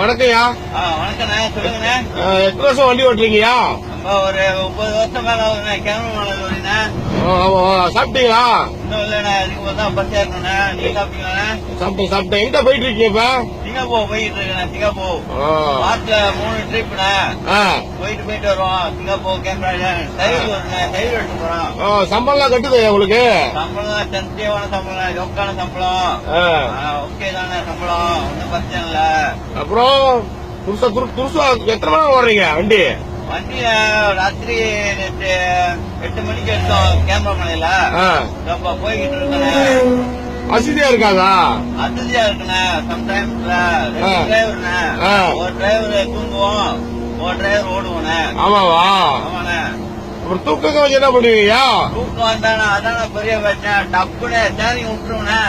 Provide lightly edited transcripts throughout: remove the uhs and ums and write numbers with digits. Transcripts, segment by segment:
வணக்கம்யா. வணக்கண்ணே, சொல்லுங்கண்ணே. எத்தனை வருஷம் வண்டி ஓட்டுறீங்கயா? ஒரு 30 வருஷம் மேல ஆகுதுண்ணே. கேமரா மேல ஓடினே. சாப்பிட்டீங்களா? இன்னும் இல்லண்ணே, இதுக்கு தான் பஸ் ஏறணுண்ணே. நீங்க சாப்பிட்டீங்களாண்ணே? சாப்பிட்டேன். எங்க போயிட்டு இருக்கீங்க இப்ப? சிங்கப்பூர் போயிட்டு இருக்கேன். சிங்கப்பூர் மாசத்துல 3 ட்ரிப்ண்ணே. போயிட்டு வருவோம். சிங்கப்பூர் கேமரா சைடு வருண்ணே. சைடு எடுத்து போறோம். சம்பளம் கட்டுது உங்களுக்கு? சம்பளம் சென்சிட்டிவான சம்பளம், ஜோக்கான சம்பளம். ஓகே தானே சம்பளம், ஒன்னும் பிரச்சனை இல்ல. அப்புறம் துருசா எத்தனை மணி ஓடுறீங்க வண்டி? வண்டியில ராத்திரி 8 மணிக்கு எடுத்தோம் கேமரா மலையில. போய்கிட்டு இருக்கேன். வசதியா இருக்காதா? வசதியா இருக்குண்ணே. சம்டைம்ஸ்ல 2 டிரைவர்ண்ணே. ஒரு டிரைவர் தூங்குவோம், ஒரு டிரைவர் ஓடுவோண்ணே. ஆமாவா? ஆமாண்ணே. அப்புறம் தூக்கம் வச்சு என்ன பண்ணுவீங்க? தூக்கம் வந்தானே அதான பெரிய பிரச்சனை. டப்புன்னு ஸ்டேரிங் விட்டுருவோண்ணே.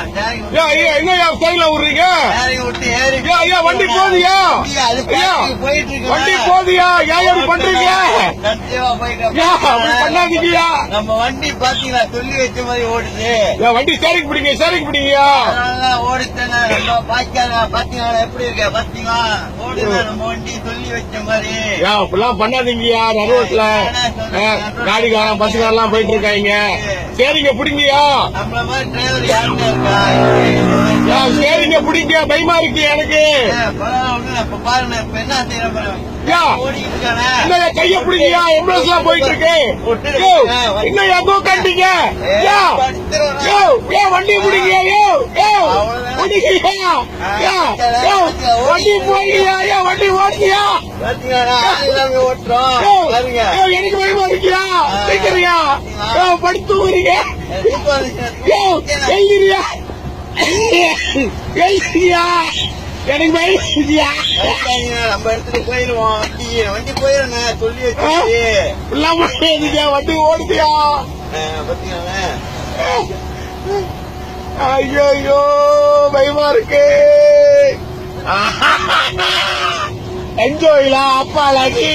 என்ன ஸ்டைல விடுறீங்க? ஸ்டேரிங் விட்டு ஏறி வண்டி போதியா? போயிட்டு இருக்கு. வண்டி போதியா? ஏன் பண்றீங்க? பண்ணாதீங்கயா. நம்ம வண்டி பாத்தீங்களா, சொல்லி வச்ச மாதிரி ஓடுது. வண்டி ஸ்டேரிங் பிடிங்க. அதனால ஓடித்தேன். நம்ம பாத்தீங்களா எப்படி இருக்க? பாத்தீங்களா ஓடுது நம்ம வண்டி சொல்லி வச்ச மாதிரி. இப்பெல்லாம் பண்ணாதீங்கயா. நடுவத்துல காடிக்காரன் பஸ்காரெல்லாம் போயிட்டு இருக்காங்க. சரிங்க பிடிங்கயா. நம்மள மாதிரி டிரைவர் யாருமே இருக்கா? சரிங்க பிடிங்க. பயமா இருக்கு எனக்கு. பாருங்க இப்ப என்ன செய்யறேன். கைய பிடிங்கயா. எம்புலன்ஸ் எல்லாம் போயிட்டு இருக்கு. இன்னும் எதோ கண்டிங்க. வண்டி பிடிங்க. வண்டி போய்யா. வண்டி ஓட்டியா? எனக்கு பயமா இருக்கியா? கேக்குறியா? படுத்து ஊறியா? எனக்கு பயம் இருக்கியா? நம்ம இடத்துல போயிருவோம். வண்டி போயிருங்க சொல்லி வச்சு. வண்டி ஓடுதியா? பாத்தீங்களா? ஐயோ பயமா இருக்கு. என்ஜாய்லா அப்பா லகி.